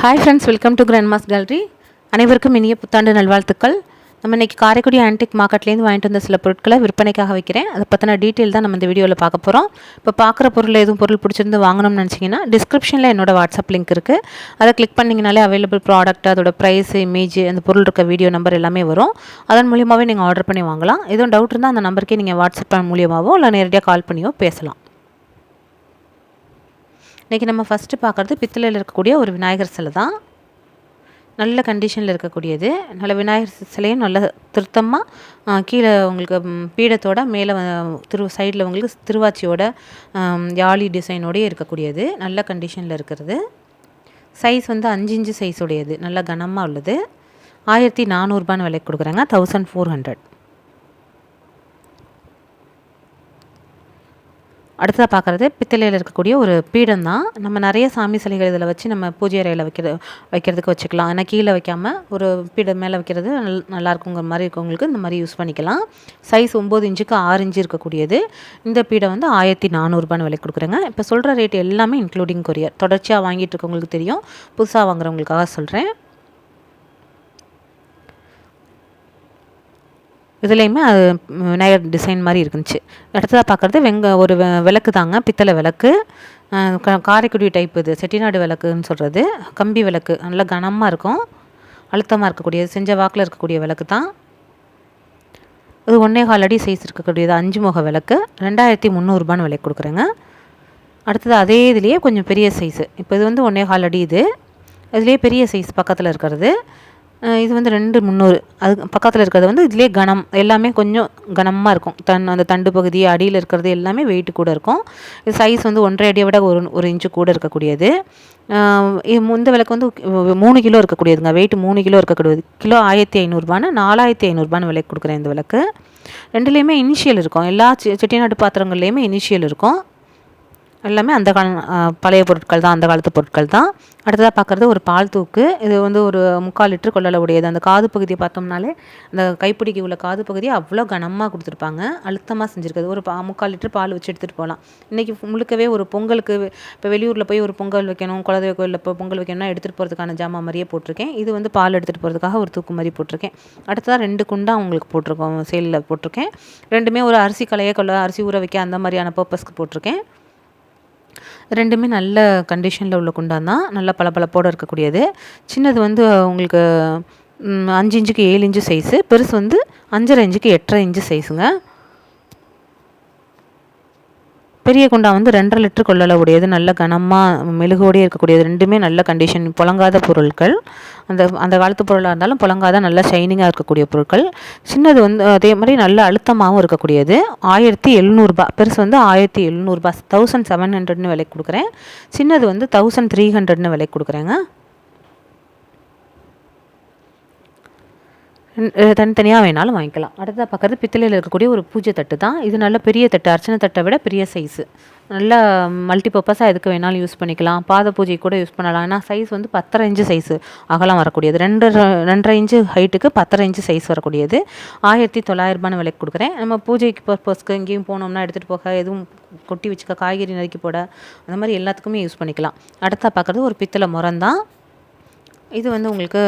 Hi friends, welcome to grandma's gallery. அனைவருக்கும் இனிய புத்தாண்டு நல்வாழ்த்துக்கள். நம்ம இன்றைக்கி காரைக்குடி ஆன்டிக் மார்க்கெட்லேருந்து வாங்கிட்டு வந்த சில பொருட்களை விற்பனைக்காக வைக்கிறேன். அதை பற்றின டீட்டெயில் தான் நம்ம இந்த வீடியோவில் பார்க்க போகிறோம். இப்போ பார்க்குற பொருள் எதுவும் பொருள் பிடிச்சிருந்து வாங்கணும்னு நினச்சிங்கன்னா டிஸ்கிரிப்ஷனில் என்னோட வாட்ஸ்அப் லிங்க் இருக்குது. அதை கிளிக் பண்ணிங்கனாலே அவைலபிள் ப்ராடக்ட், அதோட ப்ரைஸ், இமேஜ், அந்த பொருள் இருக்க வீடியோ நம்பர் எல்லாமே வரும். அதன் மூலியமாகவே நீங்கள் ஆர்டர் பண்ணி வாங்கலாம். எதுவும் டவுட் இருந்தால் அந்த நம்பருக்கே நீங்கள் வாட்ஸ்அப் மூலியமாகவோ இல்லை நேரடியாக கால் பண்ணியோ பேசலாம். இன்றைக்கி நம்ம ஃபஸ்ட்டு பார்க்குறது பித்தளையில் இருக்கக்கூடிய ஒரு விநாயகர் சிலை தான். நல்ல கண்டிஷனில் இருக்கக்கூடியது. நல்ல விநாயகர் சிலையும் நல்ல திருத்தமாக கீழே உங்களுக்கு பீடத்தோட மேலே சைடில் உங்களுக்கு திருவாச்சியோட யாழி டிசைனோடய இருக்கக்கூடியது. நல்ல கண்டிஷனில் இருக்கிறது. சைஸ் 5 இன்ச்சு சைஸ் உடையது. நல்ல கனமாக உள்ளது. 1400 விலைக்கு கொடுக்குறாங்க. 1400. அடுத்ததாக பார்க்குறது பித்தளையில் இருக்கக்கூடிய ஒரு பீடம் தான். நம்ம நிறைய சாமி சிலைகள் இதில் வச்சு நம்ம பூஜை அறையில் வைக்கிறதுக்கு வச்சுக்கலாம். ஆனால் கீழே வைக்காமல் ஒரு பீடம் மேலே வைக்கிறது நல்லாயிருக்குங்கிற மாதிரி இருக்கவங்களுக்கு இந்த மாதிரி யூஸ் பண்ணிக்கலாம். சைஸ் 9 இன்ச்சுக்கு 6 இன்ச்சு இருக்கக்கூடியது. இந்த பீடம் 1400 விலைக்கு கொடுக்குறேங்க. இப்போ சொல்கிற ரேட் எல்லாமே இன்க்ளூடிங் கொரியர். தொடர்ச்சியாக வாங்கிட்டு இருக்கவங்களுக்கு தெரியும், புதுசாக வாங்குறவங்களுக்காக சொல்கிறேன். இதுலேயுமே அது விநாயகர் டிசைன் மாதிரி இருந்துச்சு. அடுத்ததாக பார்க்குறது ஒரு விளக்கு தாங்க, பித்தளை விளக்கு. காரைக்குடி டைப். இது செட்டிநாடு விளக்குன்னு சொல்கிறது. கம்பி விளக்கு. நல்லா கனமாக இருக்கும், அழுத்தமாக இருக்கக்கூடியது. செஞ்ச வாக்கில் இருக்கக்கூடிய விளக்கு தான் இது. 1.25 அடி சைஸ் இருக்கக்கூடியது. 5 முக விளக்கு. 2300 விலைக்கு கொடுக்குறேங்க. அடுத்தது அதே இதுலேயே கொஞ்சம் பெரிய சைஸு. இப்போ இது 1.25 அடி. இதுலேயே பெரிய சைஸ் பக்கத்தில் இருக்கிறது. இது 2300. அது பக்கத்தில் இருக்கிறது இதுலேயே கனம் எல்லாமே கொஞ்சம் கனமாக இருக்கும். அந்த தண்டு பகுதி அடியில் இருக்கிறது எல்லாமே வெயிட் கூட இருக்கும். இது சைஸ் 1.5 அடியை விட ஒரு இன்ச்சு கூட இருக்கக்கூடியது. இந்த விளக்கு 3 கிலோ இருக்கக்கூடியதுங்க. வெயிட் 3 கிலோ இருக்கக்கூடியது. கிலோ 1500. 4500 விலைக்கு கொடுக்குறேன் இந்த விளக்கு. ரெண்டுலேயுமே இனிஷியல் இருக்கும். எல்லா செட்டிநாட்டு பாத்திரங்கள்லேயுமே இனிஷியல் இருக்கும். எல்லாமே அந்த பழைய பொருட்கள் தான், அந்த காலத்து பொருட்கள் தான். அடுத்ததாக பார்க்குறது ஒரு பால் தூக்கு. இது ஒரு 3/4 லிட்டர் கொள்ளளவு உடையது. அந்த காது பகுதியை பார்த்தோம்னாலே அந்த கைப்பிடிக்கு உள்ள காது பகுதியை அவ்வளோ கனமாக கொடுத்துருப்பாங்க. அழுத்தமாக செஞ்சுருக்குது. ஒரு 3/4 லிட்டர் பால் வச்சு எடுத்துகிட்டு போகலாம். இன்றைக்கி முழுக்கவே ஒரு பொங்கலுக்கு இப்போ வெளியூரில் போய் ஒரு பொங்கல் வைக்கணும், குலதெய்வ கோயிலில் இப்போ பொங்கல் வைக்கணும்னா எடுத்துகிட்டு போகிறதுக்கான ஜாமான் மாதிரியே போட்டிருக்கேன். இது பால் எடுத்துகிட்டு போகிறதுக்காக ஒரு தூக்கு மாதிரி போட்டிருக்கேன். அடுத்ததாக 2 குண்டா உங்களுக்கு போட்டிருக்கோம், சேலில் போட்டிருக்கேன். ரெண்டுமே ஒரு அரிசி களைய அரிசி ஊற வைக்க அந்த மாதிரியான பர்பஸ்க்கு போட்டிருக்கேன். ரெண்டுமே நல்ல கண்டிஷனில் உள்ள குண்டான் தான். நல்ல பளபளப்போடு இருக்கக்கூடியது. சின்னது உங்களுக்கு 5 இன்ச்சுக்கு 7 இன்ச்சு சைஸு. பெருசு 5.5 இன்ச்சுக்கு 8.5 இன்ச்சு சைஸுங்க. பெரிய குண்டா 2.5 லிட்டர் கொள்ளளவு உடையது. நல்ல கனமாக மெழுகோடையே இருக்கக்கூடியது. ரெண்டுமே நல்ல கண்டிஷன், புழங்காத பொருட்கள். அந்த காலத்து பொருளாக இருந்தாலும் புழங்காத நல்ல ஷைனிங்காக இருக்கக்கூடிய பொருட்கள். சின்னது அதே மாதிரி நல்ல அழுத்தமாகவும் இருக்கக்கூடியது. 1700. பெருசு 1700. 1700 விலைக்கு கொடுக்குறேன். சின்னது 1300 விலைக்கு கொடுக்குறேங்க. தனித்தனியாக வேணாலும் வாங்கிக்கலாம். அடுத்ததாக பார்க்குறது பித்தளையில் இருக்கக்கூடிய ஒரு பூஜை தட்டு தான். இது நல்ல பெரிய தட்டு, அர்ச்சனை தட்டை விட பெரிய சைஸு. நல்லா மல்டிபர்பஸாக எதுக்கு வேணாலும் யூஸ் பண்ணிக்கலாம். பாத பூஜை கூட யூஸ் பண்ணலாம். ஏன்னா சைஸ் 10.5 இன்ச்சு சைஸு அகலம் வரக்கூடியது. 2.5 இன்ச்சு ஹைட்டுக்கு 10.5 இன்ச்சு சைஸ் வரக்கூடியது. 1900 விலைக்கு கொடுக்குறேன். நம்ம பூஜைக்கு பர்பஸ்க்கு எங்கேயும் போனோம்னா எடுத்துகிட்டு போக, எதுவும் கொட்டி வச்சுக்க, காய்கறி நறுக்கி போட, அந்த மாதிரி எல்லாத்துக்குமே யூஸ் பண்ணிக்கலாம். அடுத்ததாக பார்க்குறது ஒரு பித்தளை முறம் தான். இது உங்களுக்கு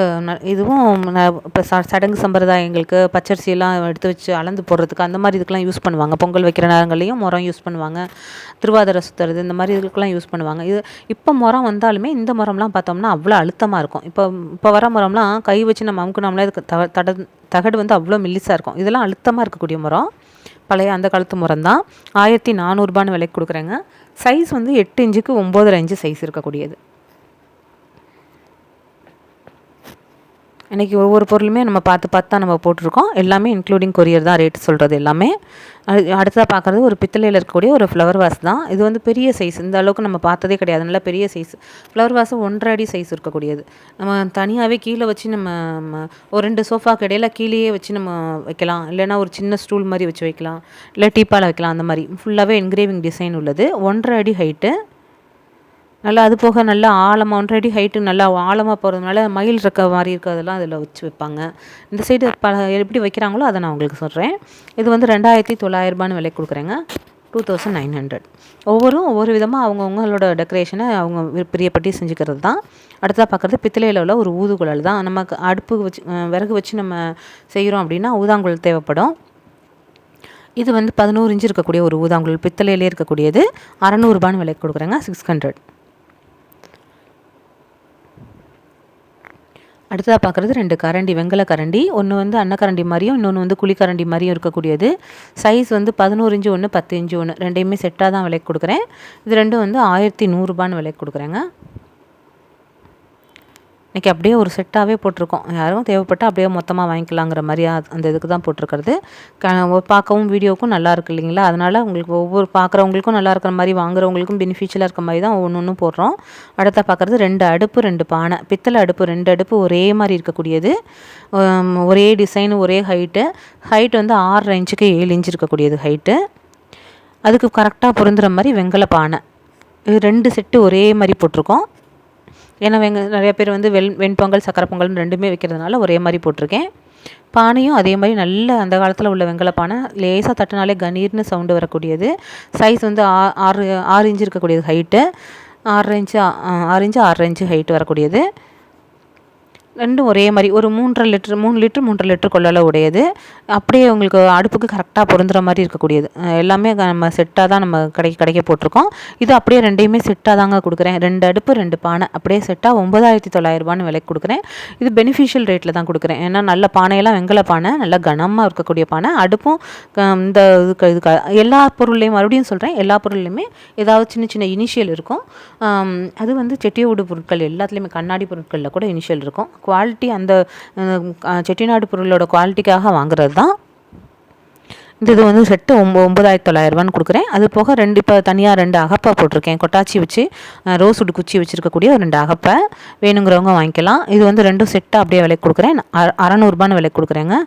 இதுவும் இப்போ சடங்கு சம்பிரதாயங்களுக்கு பச்சரிசியெல்லாம் எடுத்து வச்சு அளந்து போடுறதுக்கு அந்த மாதிரி இதுக்கெலாம் யூஸ் பண்ணுவாங்க. பொங்கல் வைக்கிற நேரங்கள்லேயும் முறம் யூஸ் பண்ணுவாங்க. திருவாதிரை சுற்றுறது இந்த மாதிரி இதுக்கெலாம் யூஸ் பண்ணுவாங்க. இப்போ முறம் வந்தாலுமே இந்த முறம்லாம் பார்த்தோம்னா அவ்வளோ அழுத்தமாக இருக்கும். இப்போ வர முறம்லாம் கை வச்சு நம்ம அமுக்குனோம்னா இதுக்கு தகடு அவ்வளோ மெல்லிசாக இருக்கும். இதெல்லாம் அழுத்தமாக இருக்கக்கூடிய முறம். பழைய அந்த காலத்து முறம் தான். 1400 விலைக்கு கொடுக்குறேங்க. சைஸ் 8 இன்ச்சுக்கு 9.5 இன்ச்சு சைஸ் இருக்கக்கூடியது. இன்றைக்கி ஒவ்வொரு பொருளுமே நம்ம பார்த்து தான் நம்ம போட்டிருக்கோம். எல்லாமே இன்க்ளூடிங் கொரியர் தான் ரேட் சொல்கிறது எல்லாமே. அடுத்ததாக பார்க்குறது ஒரு பித்தளையில் இருக்கக்கூடிய ஒரு ஃப்ளவர் வாஸ் தான். இது பெரிய சைஸ். இந்த அளவுக்கு நம்ம பார்த்ததே கிடையாது. நல்லா பெரிய சைஸ் ஃப்ளவர் வாஸ். 1.5 அடி சைஸ் இருக்கக்கூடியது. நம்ம தனியாகவே கீழே வச்சு நம்ம ஒரு 2 சோஃபாக்கு இடையில கீழேயே வச்சு நம்ம வைக்கலாம். இல்லைனா ஒரு சின்ன ஸ்டூல் மாதிரி வச்சு வைக்கலாம், இல்லை டீப்பால் வைக்கலாம். அந்த மாதிரி ஃபுல்லாகவே என்கிரேவிங் டிசைன் உள்ளது. 1.5 அடி ஹைட்டு. நல்லா அது போக நல்லா ஆழமாக 1.5 அடி ஹைட்டு நல்லா ஆழமாக போகிறதுனால மயில் இருக்க மாதிரி இருக்கிறதெல்லாம் அதில் வச்சு வைப்பாங்க. இந்த சைடு எப்படி வைக்கிறாங்களோ அதை நான் உங்களுக்கு சொல்கிறேன். இது 2900 விலைக்கு கொடுக்குறேங்க. 2900. ஒவ்வொரு விதமாக அவங்கவுங்களோட டெக்கரேஷனை அவங்க பிரியப்பட்டு செஞ்சுக்கிறது தான். அடுத்ததாக பார்க்குறது பித்தளையில் உள்ள ஒரு ஊதுகுழல் தான். நமக்கு அடுப்பு வச்சு விறகு வச்சு நம்ம செய்கிறோம் அப்படின்னா ஊதாங்குழல் தேவைப்படும். இது வந்து 11 இன்ச்சு இருக்கக்கூடிய ஒரு ஊதாங்குழல், பித்தளையிலே இருக்கக்கூடியது. 600 ரூபான்னு விலைக்கு கொடுக்குறேங்க. 600. அடுத்ததாக பார்க்குறது 2 கரண்டி, வெங்கல கரண்டி. ஒன்று வந்து அன்னக்கரண்டி மாதிரியும், இன்னொன்று வந்து குழிக்கரண்டி மாதிரியும் இருக்கக்கூடியது. சைஸ் வந்து 11 இன்ச்சு ஒன்று, 10 இன்ச்சு ஒன்று, ரெண்டையுமே செட்டாக தான் விலைக்கு கொடுக்குறேன். இது ரெண்டும் வந்து 1100 ரூபான்னு விலைக்கு கொடுக்குறேங்க. இன்றைக்கி அப்படியே ஒரு செட்டாகவே போட்டிருக்கோம். யாரும் தேவைப்பட்டால் அப்படியே மொத்தமாக வாங்கிக்கலாங்கிற மாதிரி அந்த இதுக்கு தான் போட்டிருக்கிறது. பார்க்கவும் வீடியோவுக்கும் நல்லா இருக்குது இல்லைங்களா? அதனால் உங்களுக்கு ஒவ்வொரு பார்க்குறவங்களுக்கும் நல்லா இருக்கிற மாதிரி, வாங்குறவங்களுக்கும் பெனிஃபிஷியலாக இருக்க மாதிரி தான் ஒவ்வொன்றும் போடுறோம். அடுத்த பார்க்குறது 2 அடுப்பு 2 பானை. பித்தளை அடுப்பு 2 அடுப்பு ஒரே மாதிரி இருக்கக்கூடியது. ஒரே டிசைன், ஒரே ஹைட் வந்து 6 இன்ச்சுக்கு 7 இன்ச்சு இருக்கக்கூடியது ஹைட்டு. அதுக்கு கரெக்டாக பொருந்துகிற மாதிரி வெங்கல பானை. இது 2 செட்டு ஒரே மாதிரி போட்டிருக்கோம். ஏன்னா நிறைய பேர் வந்து வெண்பொங்கல், சக்கரை பொங்கல்னு ரெண்டுமே வைக்கிறதுனால ஒரே மாதிரி போட்டிருக்கேன். பானையும் அதே மாதிரி நல்ல அந்த காலத்தில் உள்ள வெங்கல பானை, லேசாக தட்டினாலே கணீர்னு சவுண்டு வரக்கூடியது. சைஸ் வந்து 6 இன்ச்சு இருக்கக்கூடியது ஹைட்டு. 6 இன்ச்சு 6 இன்ச்சு ஹைட்டு வரக்கூடியது. ரெண்டும் ஒரே மாதிரி ஒரு 3 லிட்டர் கொள்ளளவு உடையது. அப்படியே உங்களுக்கு அடுப்புக்கு கரெக்டாக பொருந்துகிற மாதிரி இருக்கக்கூடியது. எல்லாமே நம்ம செட்டாக தான் நம்ம கடைக்க போட்டிருக்கோம். இது அப்படியே ரெண்டையுமே செட்டாக தாங்க கொடுக்குறேன். 2 அடுப்பு 2 பானை அப்படியே செட்டாக 9900 ரூபான்னு விலைக்கு கொடுக்குறேன். இது பெனிஃபிஷியல் ரேட்டில் தான் கொடுக்குறேன். ஏன்னா நல்ல பானையெல்லாம் வெங்கல பானை, நல்லா கனமாக இருக்கக்கூடிய பானை. அடுப்பும் இந்த இதுக்கு எல்லா பொருள்லையும் மறுபடியும் சொல்கிறேன், எல்லா பொருள்லையுமே ஏதாவது சின்ன சின்ன இனிஷியல் இருக்கும். அது வந்து செட்டியோடு பொருட்கள் எல்லாத்துலேயுமே, கண்ணாடி பொருட்களில் கூட இனிஷியல் இருக்கும். குவாலிட்டி அந்த செட்டிநாடு பொருளோட குவாலிட்டிக்காக வாங்குறது தான். இது வந்து செட்டு 9900 ரூபான்னு கொடுக்குறேன். அது போக இப்போ தனியாக 2 அகப்பை போட்டிருக்கேன். கொட்டாச்சி வச்சு ரோஸ்வுட் குச்சி வச்சுருக்கக்கூடிய ஒரு 2 அகப்பை வேணுங்கிறவங்க வாங்கிக்கலாம். இது வந்து 2 செட்டாக அப்படியே விலைக்கு கொடுக்குறேன். 600 ரூபான்னு விலைக்கு கொடுக்குறேங்க.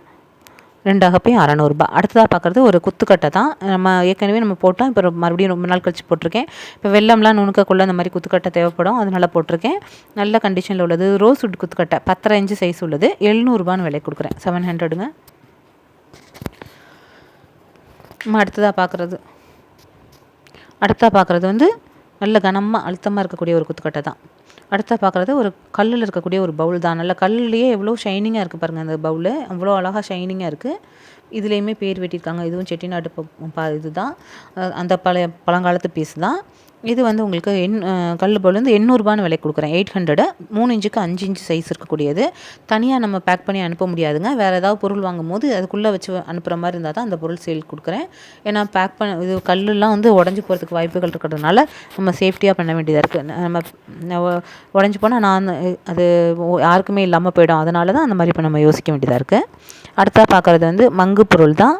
2 அகப்பையும் 600 ரூபா. அடுத்ததாக பார்க்குறது ஒரு குத்துக்கட்டை தான். நம்ம ஏற்கனவே போட்டோம். இப்போ மறுபடியும் ரொம்ப நாள் கழிச்சு போட்டிருக்கேன். இப்போ வெள்ளம்லாம் நுணுக்கக்குள்ள இந்த மாதிரி குத்துக்கட்டை தேவைப்படும், அதனால் போட்டிருக்கேன். நல்ல கண்டிஷனில் உள்ளது ரோஸ்வுட் குத்துக்கட்டை, 10.5 இன்ச்சு சைஸ் உள்ளது. 700 ரூபான்னு விலை கொடுக்குறேன். 700ங்க. அடுத்ததாக பார்க்குறது வந்து நல்ல கனமாக அழுத்தமாக இருக்கக்கூடிய ஒரு குத்துக்கட்டை தான். அடுத்த பார்க்குறது ஒரு கல்லில் இருக்கக்கூடிய ஒரு பவுல் தான். நல்ல கல்லுலேயே எவ்வளோ ஷைனிங்காக இருக்குது பாருங்கள். அந்த பவுலு அவ்வளோ அழகாக ஷைனிங்காக இருக்குது. இதுலேயுமே பேர் வெட்டியிருக்காங்க. இதுவும் செட்டிநாடு இது தான். அந்த பழங்காலத்து பீஸ் தான். இது வந்து உங்களுக்கு கல் பவுல் வந்து 800 ரூபான்னு விலை கொடுக்குறேன். 800. 3 இன்ச்சுக்கு 5 இன்ச்சு சைஸ் இருக்கக்கூடியது. தனியாக நம்ம பேக் பண்ணி அனுப்ப முடியாதுங்க. வேறு ஏதாவது பொருள் வாங்கும் போது அதுக்குள்ளே வச்சு அனுப்புகிற மாதிரி இருந்தால் தான் அந்த பொருள் சேல் கொடுக்குறேன். ஏன்னா பேக் இது கல்லுலாம் வந்து உடஞ்சி போகிறதுக்கு வாய்ப்புகள் இருக்கிறதுனால நம்ம சேஃப்டியாக பண்ண வேண்டியதாக இருக்குது. நம்ம உடஞ்சி போனால் அது யாருக்குமே இல்லாமல் போயிடும். அதனால தான் அந்த மாதிரி இப்போ நம்ம யோசிக்க வேண்டியதாக இருக்குது. அடுத்தா பார்க்குறது வந்து மங்கு பொருள் தான்.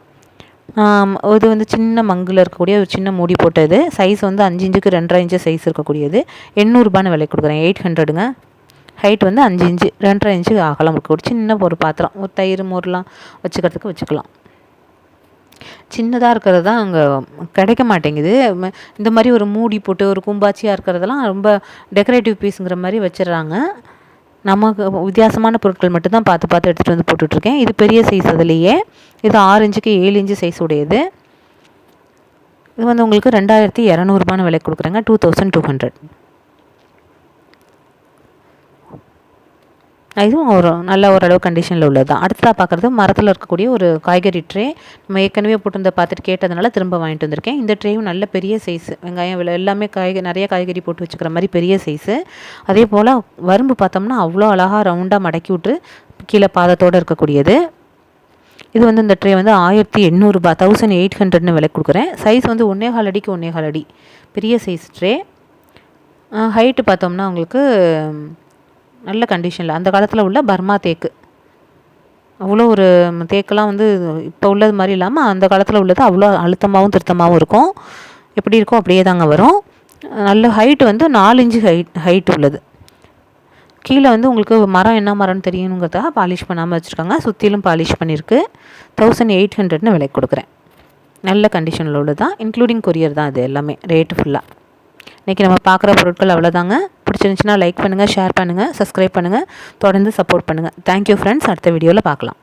இது வந்து சின்ன மங்கில் இருக்கக்கூடிய ஒரு சின்ன மூடி போட்டது. சைஸ் வந்து 5 இன்ச்சுக்கு 2.5 இன்ச்சு சைஸ் இருக்கக்கூடியது. 800 ரூபான்னு விலை கொடுக்குறேன். 800ங்க. ஹைட் வந்து 5 இன்ச்சு 2.5 இன்ச்சு அகலம் இருக்கக்கூடிய சின்ன ஒரு பாத்திரம். ஒரு தயிர் மோர்லாம் வச்சுக்கிறதுக்கு வச்சுக்கலாம். சின்னதாக இருக்கிறது தான் அங்கே கிடைக்க மாட்டேங்குது. இந்த மாதிரி ஒரு மூடி போட்டு ஒரு கும்பாச்சியாக இருக்கிறதெல்லாம் ரொம்ப டெக்கரேட்டிவ் பீஸுங்கிற மாதிரி வச்சிடுறாங்க. நமக்கு வித்தியாசமான பொருட்கள் மட்டும்தான் பார்த்து எடுத்துகிட்டு வந்து போட்டுட்ருக்கேன். இது பெரிய சைஸ். அதுலேயே இது 6 இன்ச்சுக்கு 7 இன்ச்சு சைஸ் உடையது. இது வந்து உங்களுக்கு 2200 ரூபான்னு விலை கொடுக்குறேங்க. 2200. இதுவும் ஒரு நல்ல ஓரளவு கண்டிஷனில் உள்ளது தான். அடுத்ததாக பார்க்குறது மரத்தில் இருக்கக்கூடிய ஒரு காய்கறி ட்ரே. நம்ம ஏற்கனவே போட்டு பார்த்துட்டு கேட்டதுனால திரும்ப வாங்கிட்டு வந்திருக்கேன். இந்த ட்ரேயும் நல்ல பெரிய சைஸு. வெங்காயம் எல்லாமே நிறைய காய்கறி போட்டு வச்சுக்கிற மாதிரி பெரிய சைஸு. அதே போல் வரும்பு பார்த்தோம்னா அவ்வளோ அழகாக ரவுண்டாக மடக்கி விட்டு கீழே பாதத்தோடு இருக்கக்கூடியது. இது வந்து இந்த ட்ரே வந்து 1800 ரூபா, 1800ன்னு விலை கொடுக்குறேன். சைஸ் வந்து 1.25 அடிக்கு 1.25 அடி பெரிய சைஸ் ட்ரே. ஹைட்டு பார்த்தோம்னா உங்களுக்கு நல்ல கண்டிஷனில் அந்த காலத்தில் உள்ள பர்மா தேக்கு. அவ்வளோ ஒரு தேக்கெல்லாம் வந்து இப்போ உள்ளது மாதிரி இல்லாமல் அந்த காலத்தில் உள்ளது அவ்வளோ அழுத்தமாகவும் திருத்தமாகவும் இருக்கும். எப்படி இருக்கோ அப்படியே தாங்க வரும். நல்ல ஹைட்டு வந்து 4 இன்ச்சு ஹைட் உள்ளது. கீழே வந்து உங்களுக்கு மரம் என்ன மரம்னு தெரியணுங்கிறதுக்காக பாலிஷ் பண்ணாமல் வச்சுருக்காங்க. சுற்றிலும் பாலிஷ் பண்ணியிருக்கு. 1800ன்னு விலை கொடுக்குறேன். நல்ல கண்டிஷனில் உள்ளது தான். இன்க்ளூடிங் கொரியர் தான். இது எல்லாமே ரேட்டு ஃபுல்லாக. இன்றைக்கி நம்ம பார்க்குற பொருட்கள் அவ்வளோதாங்க. பிடிச்சிருந்துச்சின்னா லைக் பண்ணுங்கள், ஷேர் பண்ணுங்கள், சப்ஸ்கிரைப் பண்ணுங்கள், தொடர்ந்து சப்போர்ட் பண்ணுங்கள். Thank you friends. அடுத்த வீடியோவில் பார்க்கலாம்.